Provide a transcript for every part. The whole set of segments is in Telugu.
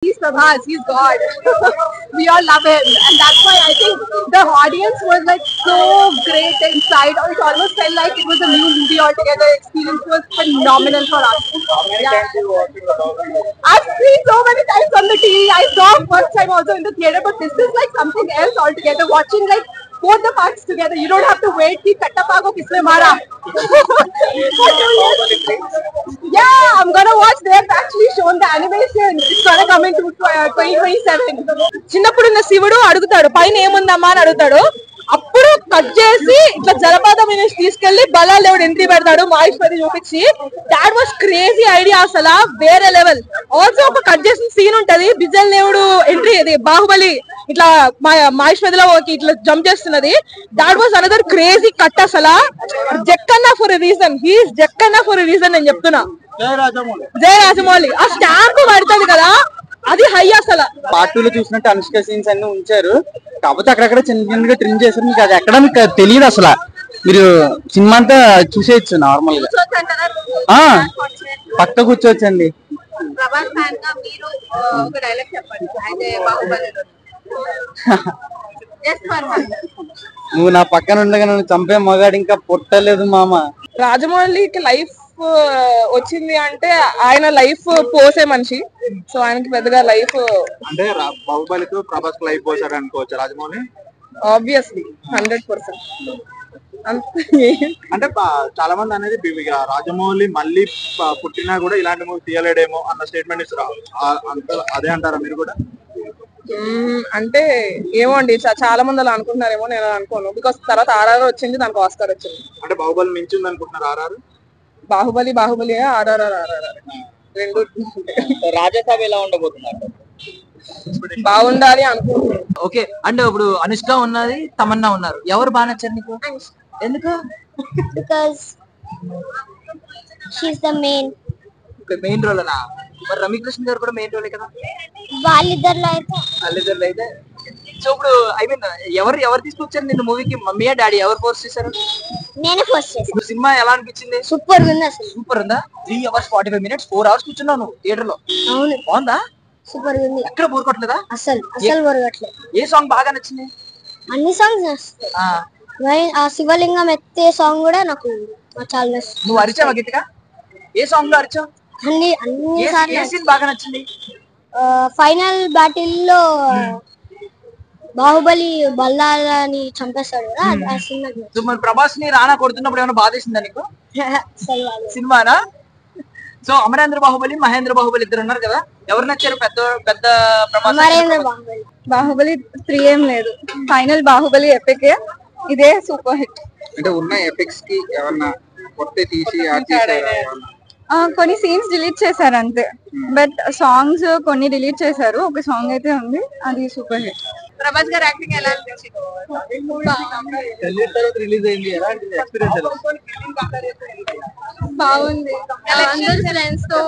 He's Prabhas, he's God. We all love him. And that's why I think the audience was like so great inside. It almost felt like it was a new movie altogether. The experience was phenomenal for us. How many times you watched it about it? I've seen so many times on the TV. I saw first time also in the theater, but this is like something else altogether. Watching like both the parts together, you don't have to wait. Ki katta ko kisne mara? Yeah, I'm gonna watch. They've actually shown the animation. It's gonna come in 2027. చిన్నప్పుడు ఉన్న శివుడు అడుగుతాడు పైన ఏముందమ్మా అని అడుగుతాడు. అప్పుడు కట్ చేసి ఇట్లా జలపాతం నుంచి తీసుకెళ్లి బలాల్ దేవుడు ఎంట్రీ పెడతాడు మహేశ్వరి చూపించి. దాట్ వాస్ క్రేజీ ఐడియా, అసలు వేరే లెవెల్. ఆల్సో ఒక కట్ చేసిన సీన్ ఉంటది, బిజల్ దేవుడు ఎంట్రీ, అది బాహుబలి ఇట్లా మహేశ్వరిలో ఇట్లా జంప్ చేస్తున్నది. That was another crazy cut. అసలు Jakkanna for a reason, he's Jakkanna for a reason నేను చెప్తున్నా. జయ రాజమౌళి ఆ స్టాంప్ పడుతుంది కదా, అది హై. అసలు పార్ట్ 2 లో చూసినట్టు అనుష్క సీన్స్ అన్ని ఉంచారు, కాకపోతే అక్కడక్కడ చిన్న చిన్నగా ట్రిమ్ చేశారు. మీకు అది ఎక్కడ మీకు తెలియదు అసలు. మీరు సినిమా అంతా చూసేయచ్చు నార్మల్ గా, పక్క కూర్చోవచ్చండి. ప్రభాస్ ఫ్యాన్ గా మీరు ఒక డైలాగ్ చెప్పండి అయితే బాహుబలిలో. నువ్వు నా పక్కన ఉండగా నన్ను చంపే మగాడు ఇంకా పుట్టలేదు మామ. రాజమౌళికి లైఫ్ వచ్చింది అంటే ఆయన లైఫ్ పోసే మనిషి, సో ఆయనకి పెద్దగా లైఫ్ అంటే బాహుబలికి ప్రభాస్ లైఫ్ పోసాడు అనుకోవచ్చు రాజమౌళి. ఆబ్వియస్లీ 100%. అంటే చాలా మంది అనేది రాజమౌళి మళ్ళీ పుట్టినా కూడా ఇలాంటి మూవీ తీయలేడేమో అన్న స్టేట్మెంట్ ఇస్తారు. అదే అంటారా మీరు కూడా? అంటే ఏమో అండి, చాలా మంది అలా అనుకుంటున్నారేమో, నేను అనుకోను. బికాస్ తర్వాత ఆర్ఆర్ వచ్చింది, దానికి ఆస్కార్ వచ్చింది. అంటే బాహుబలి మించింది అనుకుంటున్నారు ఆర్ఆర్? బాహుబలి ఆర్ఆర్ రెండు. రాజసాబ్ ఎలా ఉండబోతున్నారు? బాగుండాలి అనుకుంటున్నాను. ఓకే, అంటే ఇప్పుడు అనుష్క ఉన్నది, తమన్నా ఉన్నారు, ఎవరు బాగా నచ్చారు నీకు? ఎందుకు? Because she's the main. Main role అనా? మరి రమ్యకృష్ణ గారు కూడా మెయిన్ రోలే కదా. వాళ్ళిద్దరిలో అయితే సో ఇప్పుడు ఐ మీన్ ఎవరు తీసుకొచ్చారు నిన్ను మూవీకి? మమ్మీయా డాడీ ఎవరు ఫోర్స్ చేశారు? నేనే ఫస్ట్ చేశాను. సినిమా ఎలా అనిపించింది? సూపర్ ఉంది అసలు. సూపర్ ఉందా? 3 hours 45 minutes 4 hours కూర్చున్నాను థియేటర్ లో. అవును, బాగుందా? సూపర్ ఉంది. ఎక్కడ బోర్ కొట్టలేదా? అసలు బొరగట్లేదు. ఏ సాంగ్ బాగా నచ్చింది? అన్ని సాంగ్స్ నచ్చుతాయి. ఆ శివలింగం ఎత్తే సాంగ్ కూడా నాకు చాలా నచ్చింది. నువ్వు అరిచావా గట్టిగా? ఏ సాంగ్ లో అరిచావు? అన్ని సార్లు. బాగా నచ్చింది ఫైనల్ బ్యాటిల్ లో బాహుబలి బల్లాలని చంపేస్తాడు కదా, ఆ సినిమా. మరి ప్రభాస్ ని రానా కొడుతున్నప్పుడు ఏమైనా బాధేసిందా నీకు సినిమానా? సో అమరేంద్ర బాహుబలి, మహేంద్ర బాహుబలి ఇద్దరు ఉన్నారు కదా, ఎవరు నచ్చారు? పెద్ద ప్రభాస్. అమరేంద్ర బాహుబలి 3 ఏం లేదు, ఫైనల్ బాహుబలి ఎపిక్, ఇదే సూపర్ హిట్. అంటే ఉన్న ఎపిక్స్ కి ఏమన్నా కొత్త తీసి కొన్ని సీన్స్ డిలీట్ చేశారు అంతే, బట్ సాంగ్స్ కొన్ని డిలీట్ చేశారు. ఒక సాంగ్ అయితే ఉంది, అది సూపర్ హిట్. ప్రభాస్ గారి యాక్టింగ్ ఎలా అనిపించింది? రిలీజ్ అయింది, బాగుంది. అందరు ఫ్రెండ్స్ తో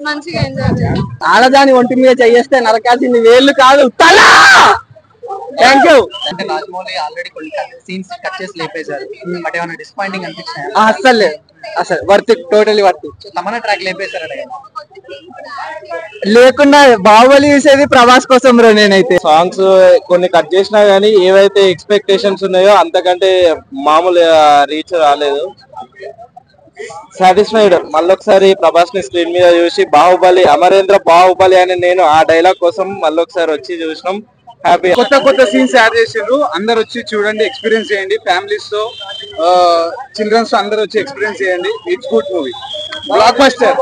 మంచిగా ఎంజాయ్ చేయాలి. ఆడదాని ఒంటి మీద చేస్తే నరకాల్సింది వేళ్ళు కాదు తల. Thank you. అంటే రాజమౌళి ఆల్రెడీ కొన్ని సీన్స్ కట్ చేసి లేపేశారు, బట్ ఏమైనా డిసప్పాయింటింగ్ అనిపించాయి? అసలు worth, totally worth. Tamannaah track లేపేశారు లేకుండా బాహుబలి చూసేది ప్రభాస్ కోసం బ్రో. నేనైతే సాంగ్స్ కొన్ని కట్ చేసినా గానీ ఏవైతే ఎక్స్పెక్టేషన్స్ ఉన్నాయో అంతకంటే మామూలు రీచ్ రాలేదు. సాటిస్ఫైడ్. మళ్ళొకసారి ప్రభాస్ ని స్క్రీన్ మీద చూసి బాహుబలి, అమరేంద్ర బాహుబలి అని నేను ఆ డైలాగ్ కోసం మళ్ళొకసారి వచ్చి చూసినాం. హ్యాపీ. కొత్త సీన్స్ యాడ్ చేసిండ్రు, అందరు వచ్చి చూడండి, ఎక్స్పీరియన్స్ చేయండి. ఫ్యామిలీస్ తో, చిల్డ్రన్స్ తో అందరు వచ్చి ఎక్స్పీరియన్స్ చేయండి. It's good movie, block buster.